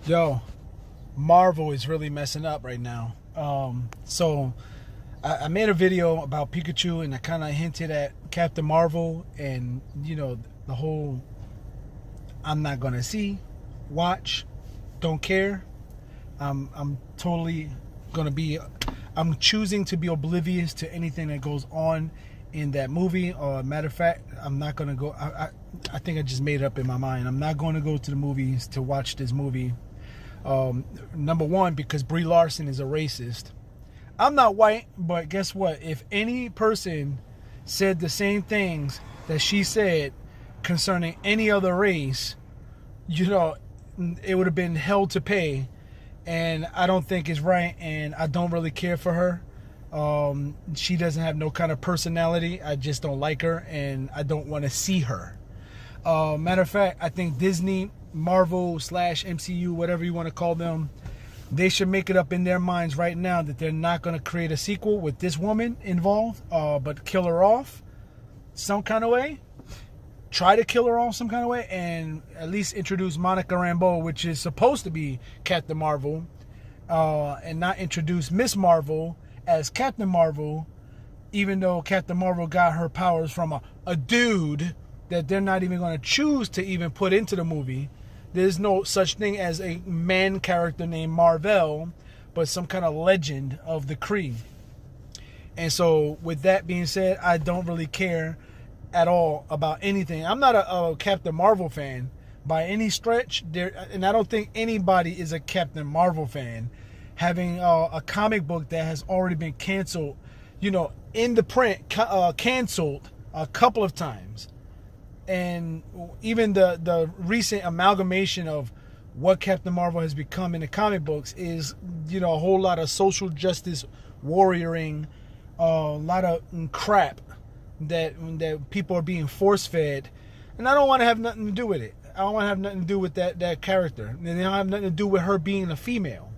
Yo, Marvel is really messing up right now. So I made a video about Pikachu and I kind of hinted at Captain Marvel and, the whole I'm not going to see, watch, don't care. I'm totally going to be, I'm choosing to be oblivious to anything that goes on in that movie. Matter of fact, I'm not going to go, I think I just made it up in my mind. I'm not going to go to the movies to watch this movie. Number one, because Brie Larson is a racist. I'm not white, but guess what? If any person said the same things that she said concerning any other race, it would have been hell to pay. And I don't think it's right, and I don't really care for her. She doesn't have no kind of personality. I just don't like her, and I don't want to see her. Matter of fact, I think Disney, Marvel / MCU, whatever you want to call them, they should make it up in their minds right now that they're not going to create a sequel with this woman involved, but kill her off some kind of way. Try to kill her off some kind of way, and at least introduce Monica Rambeau, which is supposed to be Captain Marvel, and not introduce Miss Marvel as Captain Marvel, even though Captain Marvel got her powers from a dude that they're not even going to choose to even put into the movie. There's no such thing as a man character named Marvel, but some kind of legend of the Kree. And so, with that being said, I don't really care at all about anything. I'm not a Captain Marvel fan by any stretch. And I don't think anybody is a Captain Marvel fan. Having a comic book that has already been canceled, in the print, canceled a couple of times. And even the recent amalgamation of what Captain Marvel has become in the comic books is, a whole lot of social justice warrioring, a lot of crap that people are being force fed, and I don't want to have nothing to do with it. I don't want to have nothing to do with that character, and they don't have nothing to do with her being a female.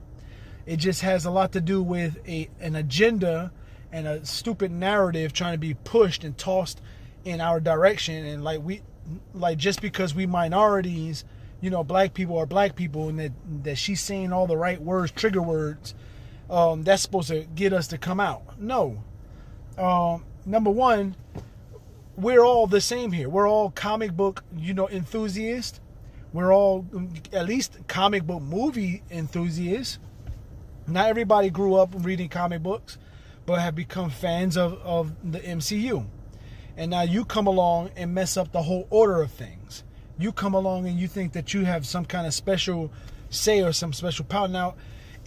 It just has a lot to do with an agenda and a stupid narrative trying to be pushed and tossed in our direction. And just because we minorities, black people are black people, and that she's saying all the right words, trigger words, that's supposed to get us to come out. No. Number one, we're all the same here. We're all comic book, enthusiasts. We're all at least comic book movie enthusiasts. Not everybody grew up reading comic books, but have become fans of the MCU. And now you come along and mess up the whole order of things. You come along and you think that you have some kind of special say or some special power. Now,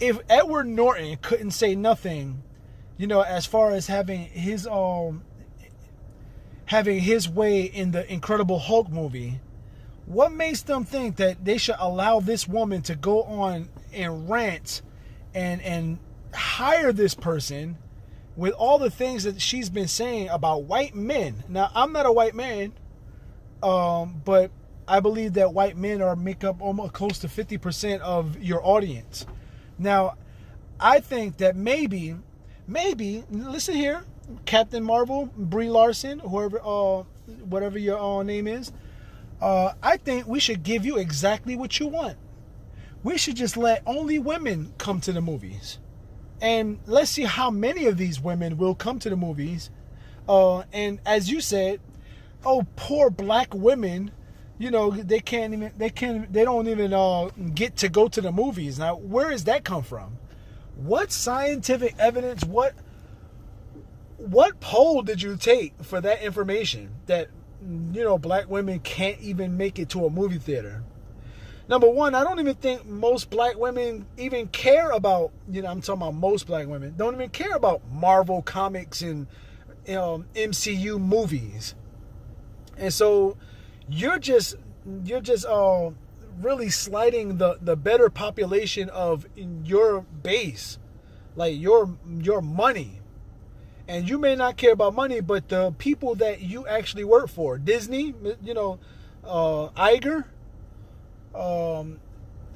if Edward Norton couldn't say nothing, as far as having his way in the Incredible Hulk movie, what makes them think that they should allow this woman to go on and rant and hire this person with all the things that she's been saying about white men? Now, I'm not a white man, but I believe that white men make up almost close to 50% of your audience. Now, I think that maybe, listen here, Captain Marvel, Brie Larson, whatever your name is, I think we should give you exactly what you want. We should just let only women come to the movies. And let's see how many of these women will come to the movies. And as you said, poor black women, they don't even get to go to the movies. Now, where does that come from? What scientific evidence, what poll did you take for that information that, black women can't even make it to a movie theater? Number one, I don't even think most black women even care about, I'm talking about most black women, don't even care about Marvel comics and MCU movies. And so you're just really slighting the better population of your base, like your money. And you may not care about money, but the people that you actually work for, Disney, Iger,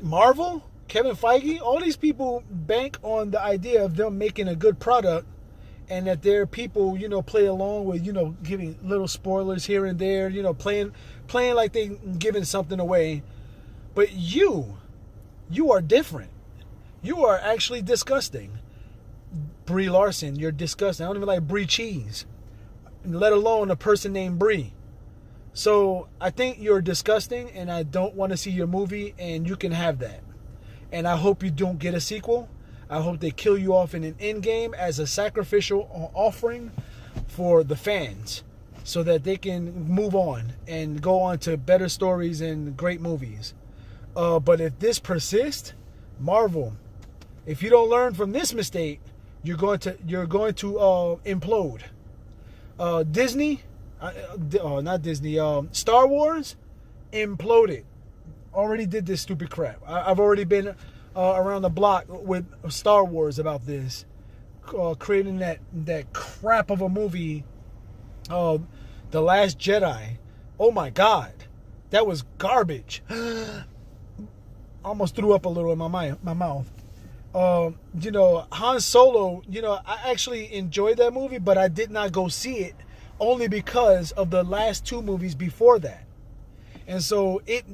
Marvel, Kevin Feige, all these people bank on the idea of them making a good product, and that their people, play along with, giving little spoilers here and there, playing like they giving something away. But you You are different. You are actually disgusting. Brie Larson, you're disgusting. I don't even like Brie cheese, let alone a person named Brie. So I think you're disgusting, and I don't want to see your movie, and you can have that. And I hope you don't get a sequel. I hope they kill you off in an Endgame as a sacrificial offering for the fans, so that they can move on and go on to better stories and great movies. But if this persists, Marvel, if you don't learn from this mistake, you're going to implode. Disney, not Disney. Star Wars imploded. Already did this stupid crap. I've already been around the block with Star Wars about this, creating that crap of a movie, The Last Jedi. Oh my God, that was garbage. Almost threw up a little in my mouth. Han Solo, I actually enjoyed that movie, but I did not go see it only because of the last two movies before that. And so it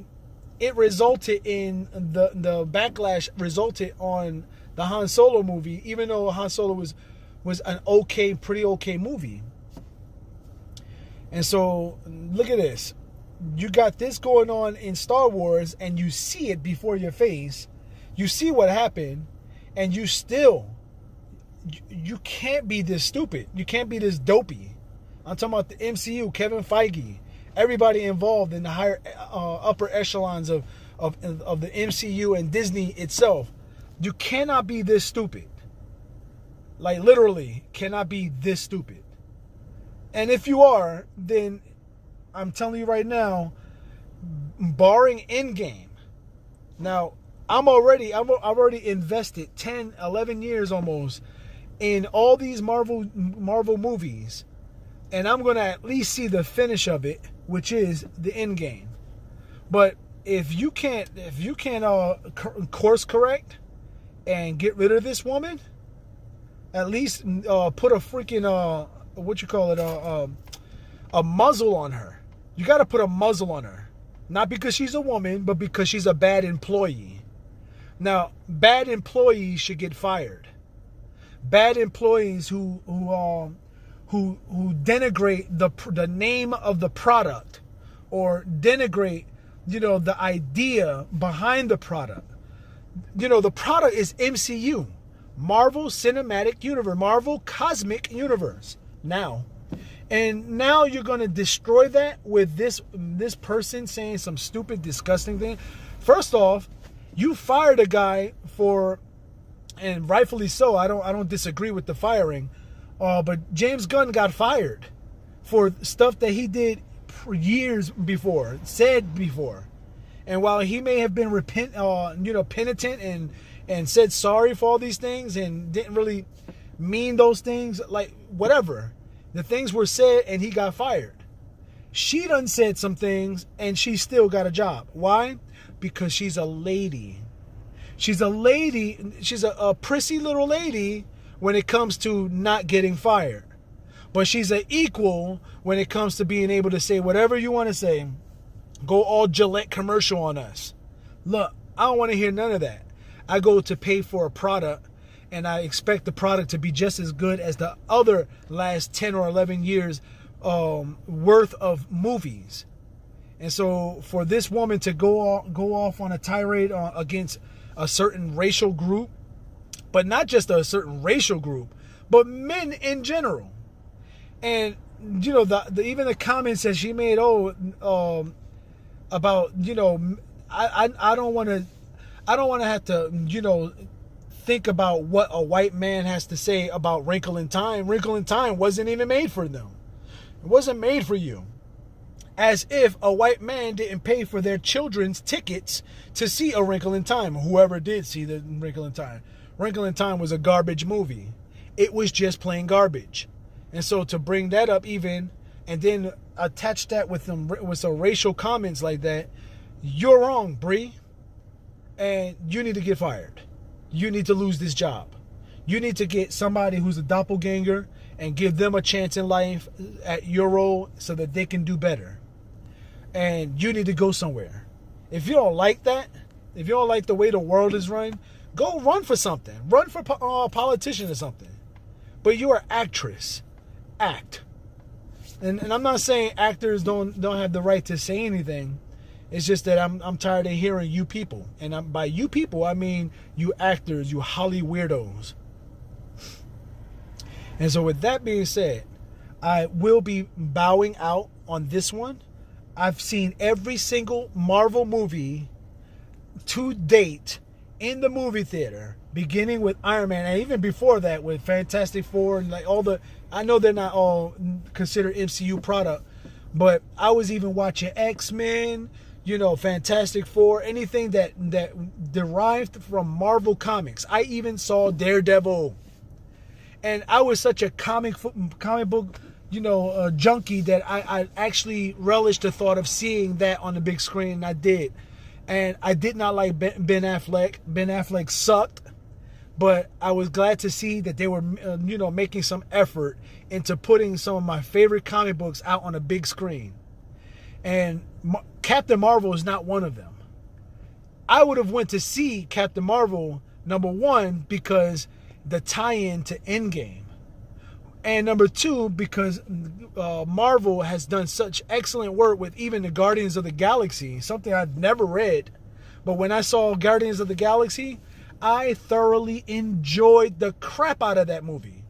resulted in the backlash resulted on the Han Solo movie, even though Han Solo was an pretty okay movie. And so look at this. You got this going on in Star Wars, and you see it before your face. You see what happened, and you can't be this stupid. You can't be this dopey. I'm talking about the MCU, Kevin Feige, everybody involved in the higher upper echelons of the MCU and Disney itself. You cannot be this stupid. Like, literally cannot be this stupid. And if you are, then I'm telling you right now, barring Endgame. Now, I've already invested 10, 11 years almost in all these Marvel movies, and I'm going to at least see the finish of it, which is the Endgame. But if you can't course correct and get rid of this woman, at least put a freaking a muzzle on her. You got to put a muzzle on her. Not because she's a woman, but because she's a bad employee. Now, bad employees should get fired. Bad employees who denigrate the name of the product, or denigrate, the idea behind the product. The product is MCU, Marvel Cinematic Universe, Marvel Cosmic Universe. And now you're going to destroy that with this person saying some stupid, disgusting thing. First off, you fired a guy for, and rightfully so, I don't disagree with the firing, but James Gunn got fired for stuff that he did years before, said before. And while he may have been penitent and said sorry for all these things and didn't really mean those things, like, whatever. The things were said and he got fired. She done said some things and she still got a job. Why? Because she's a lady. She's a lady. She's a prissy little lady when it comes to not getting fired. But she's an equal when it comes to being able to say whatever you want to say. Go all Gillette commercial on us. Look, I don't want to hear none of that. I go to pay for a product, and I expect the product to be just as good as the other last 10 or 11 years worth of movies. And so for this woman to go off on a tirade against a certain racial group, but not just a certain racial group, but men in general. And, even the comments that she made, about, I don't want to have to, think about what a white man has to say about Wrinkle in Time. Wrinkle in Time wasn't even made for them. It wasn't made for you. As if a white man didn't pay for their children's tickets to see A Wrinkle in Time. Whoever did see the Wrinkle in Time. Wrinkle in Time was a garbage movie. It was just plain garbage. And so to bring that up even, and then attach that with some racial comments like that, you're wrong, Brie. And you need to get fired. You need to lose this job. You need to get somebody who's a doppelganger and give them a chance in life at your role so that they can do better. And you need to go somewhere. If you don't like that, if you don't like the way the world is run, go run for something. Run for a politician or something. But you're an actress. Act. And I'm not saying actors don't have the right to say anything. It's just that I'm tired of hearing you people. And by you people, I mean you actors, you Holly weirdos. And so with that being said, I will be bowing out on this one. I've seen every single Marvel movie to date in the movie theater, beginning with Iron Man, and even before that with Fantastic Four and like all the, I know they're not all considered MCU product, but I was even watching X-Men, you know, Fantastic Four, anything that derived from Marvel Comics. I even saw Daredevil. And I was such a comic book, you know, junkie that I actually relished the thought of seeing that on the big screen, and I did. And I did not like Ben Affleck. Ben Affleck sucked. But I was glad to see that they were, you know, making some effort into putting some of my favorite comic books out on a big screen. And Captain Marvel is not one of them. I would have went to see Captain Marvel, number one, because the tie-in to Endgame. And number two, because Marvel has done such excellent work with even the Guardians of the Galaxy, something I'd never read. But when I saw Guardians of the Galaxy, I thoroughly enjoyed the crap out of that movie.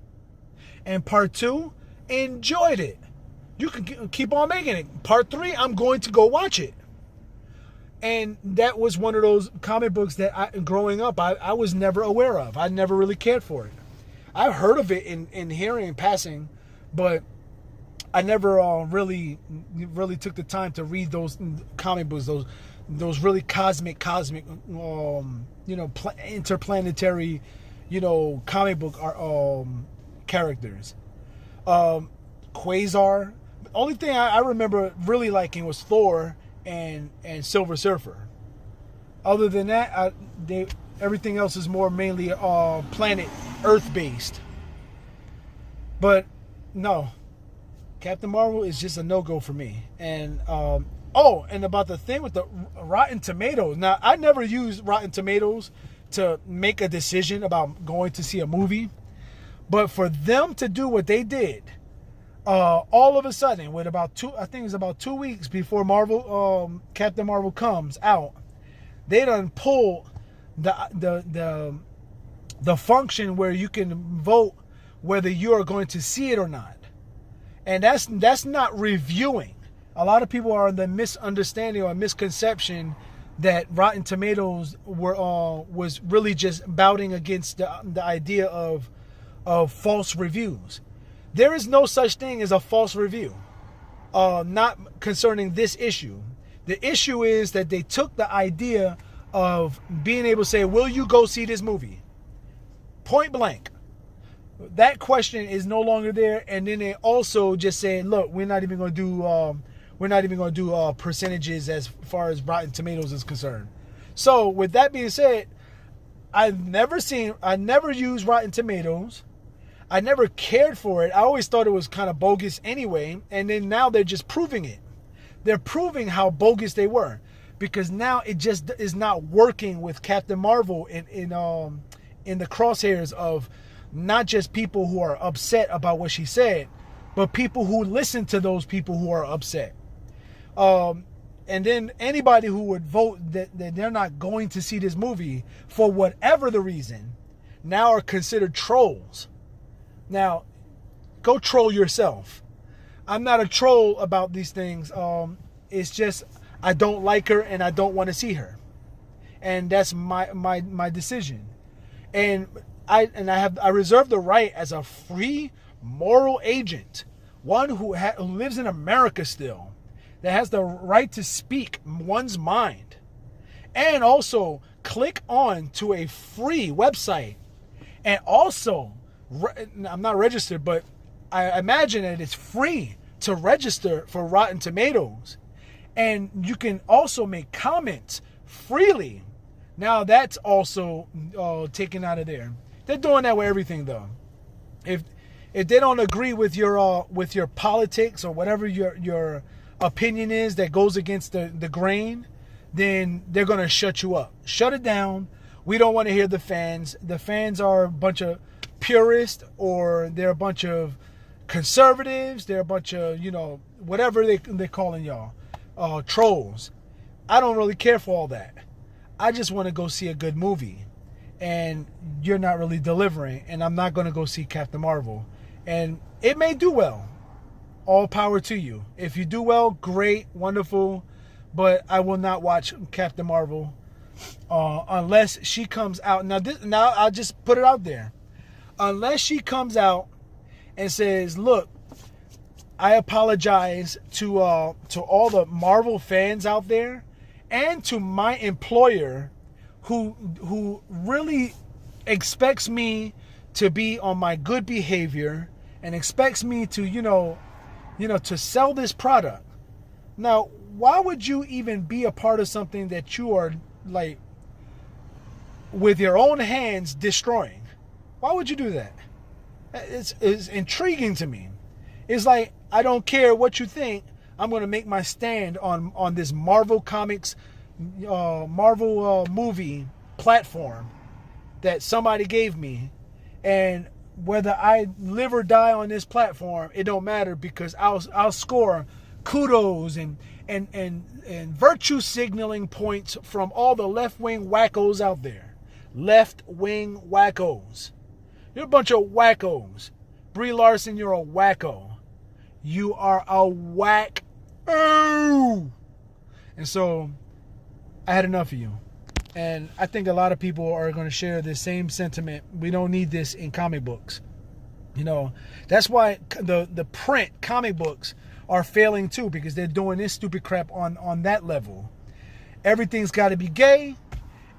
And part two, enjoyed it. You can keep on making it. Part three, I'm going to go watch it. And that was one of those comic books that growing up, I was never aware of. I never really cared for it. I've heard of it in hearing and passing, but I never really took the time to read those comic books, those really cosmic, you know, interplanetary, you know, comic book characters. Quasar. The only thing I remember really liking was Thor and Silver Surfer. Other than that, everything else is more mainly planet Earth based. But no, Captain Marvel is just a no-go for me. And and about the thing with the Rotten Tomatoes. Now, I never use Rotten Tomatoes to make a decision about going to see a movie, but for them to do what they did, all of a sudden, with about 2 weeks before Captain Marvel comes out, they done pull the function where you can vote whether you are going to see it or not. And that's not reviewing. A lot of people are in the misunderstanding or misconception that Rotten Tomatoes was really just bouting against the idea of false reviews. There is no such thing as a false review, not concerning this issue. The issue is that they took the idea of being able to say, will you go see this movie? Point blank. That question is no longer there. And then they also just say, look, we're not even going to do percentages as far as Rotten Tomatoes is concerned. So with that being said, I never used Rotten Tomatoes. I never cared for it. I always thought it was kind of bogus anyway. And then now they're just proving it. They're proving how bogus they were, because now it just is not working with Captain Marvel in the crosshairs of not just people who are upset about what she said, but people who listen to those people who are upset. And then anybody who would vote that they're not going to see this movie for whatever the reason, now are considered trolls. Now, go troll yourself. I'm not a troll about these things. It's just I don't like her and I don't want to see her, and that's my decision. And I reserve the right as a free moral agent, one who lives in America still, that has the right to speak one's mind, and also click on to a free website, and also I'm not registered, but I imagine that it's free to register for Rotten Tomatoes. And you can also make comments freely. Now that's also taken out of there. They're doing that with everything, though. If they don't agree with your politics or whatever your opinion is that goes against the grain, then they're going to shut you up. Shut it down. We don't want to hear the fans. The fans are a bunch of purists, or they're a bunch of conservatives. They're a bunch of, whatever they're calling y'all, trolls. I don't really care for all that. I just want to go see a good movie. And you're not really delivering. And I'm not going to go see Captain Marvel. And it may do well. All power to you. If you do well, great, wonderful. But I will not watch Captain Marvel unless she comes out. Now I'll just put it out there. Unless she comes out and says, look, I apologize to all the Marvel fans out there, and to my employer who really expects me to be on my good behavior and expects me to, to sell this product. Now, why would you even be a part of something that you are, like, with your own hands destroying? Why would you do that? It's intriguing to me. It's like, I don't care what you think. I'm going to make my stand on this Marvel Comics, Marvel movie platform that somebody gave me. And whether I live or die on this platform, it don't matter, because I'll score kudos and virtue signaling points from all the left-wing wackos out there. Left-wing wackos. You're a bunch of wackos. Brie Larson, you're a wacko. You are a whack. Oh! And so, I had enough of you. And I think a lot of people are going to share the same sentiment. We don't need this in comic books. That's why the print comic books are failing too, because they're doing this stupid crap on that level. Everything's got to be gay.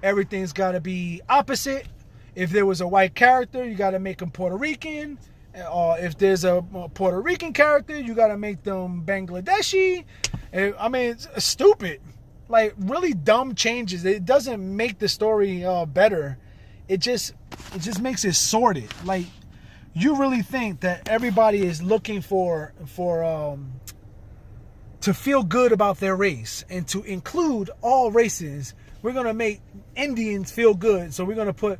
Everything's got to be opposite. If there was a white character, you got to make them Puerto Rican. If there's a Puerto Rican character, you got to make them Bangladeshi. I mean, it's stupid. Like, really dumb changes. It doesn't make the story better. It just makes it sordid. Like, you really think that everybody is looking for to feel good about their race and to include all races. We're gonna make Indians feel good, so we're gonna put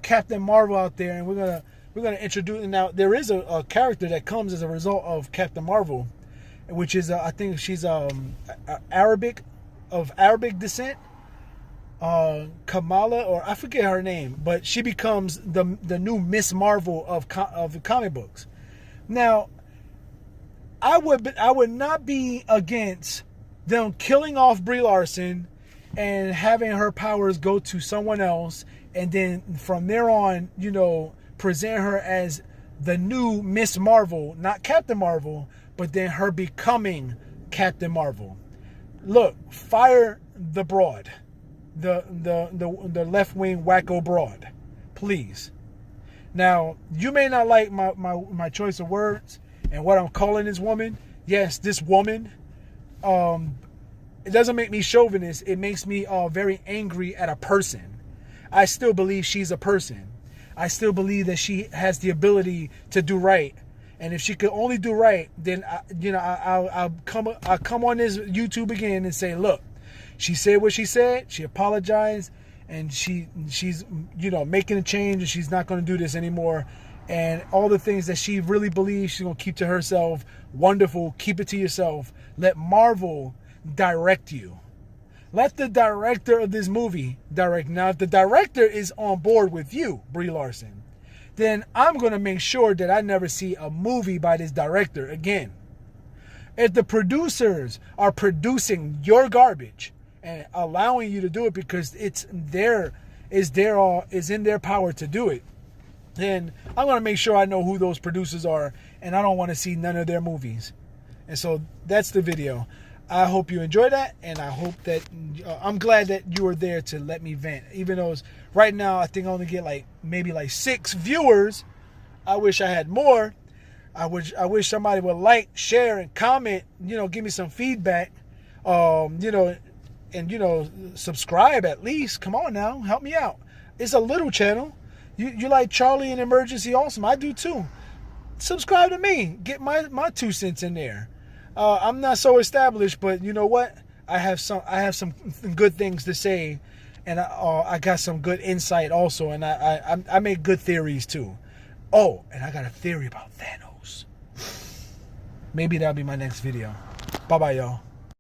Captain Marvel out there, and we're gonna introduce. Now, there is a character that comes as a result of Captain Marvel, which is I think she's Arabic descent, Kamala, or I forget her name, but she becomes the new Miss Marvel of comic books. Now, I would not be against them killing off Brie Larson and having her powers go to someone else, and then from there on, present her as the new Miss Marvel, not Captain Marvel, but then her becoming Captain Marvel. Look, fire the broad, the left-wing wacko broad, please. Now, you may not like my choice of words and what I'm calling this woman. Yes, this woman. It doesn't make me chauvinist. It makes me very angry at a person. I still believe she's a person. I still believe that she has the ability to do right. And if she could only do right, then I'll come on this YouTube again and say, look, she said what she said. She apologized, and she's making a change, and she's not going to do this anymore. And all the things that she really believes she's going to keep to herself. Wonderful. Keep it to yourself. Let Marvel direct you. Let the director of this movie direct. Now, if the director is on board with you, Brie Larson, then I'm going to make sure that I never see a movie by this director again. If the producers are producing your garbage and allowing you to do it because is in their power to do it, then I'm going to make sure I know who those producers are, and I don't want to see none of their movies. And so that's the video. I hope you enjoy that, and I hope that I'm glad that you were there to let me vent. Even though right now I think I only get maybe 6 viewers. I wish I had more. I wish somebody would like, share, and comment. Give me some feedback. Subscribe at least. Come on now, help me out. It's a little channel. You like Charlie and Emergency Awesome? I do too. Subscribe to me. Get my 2 cents in there. I'm not so established, but you know what? I have some good things to say, and I got some good insight also, and I make good theories too. Oh, and I got a theory about Thanos. Maybe that'll be my next video. Bye bye, y'all.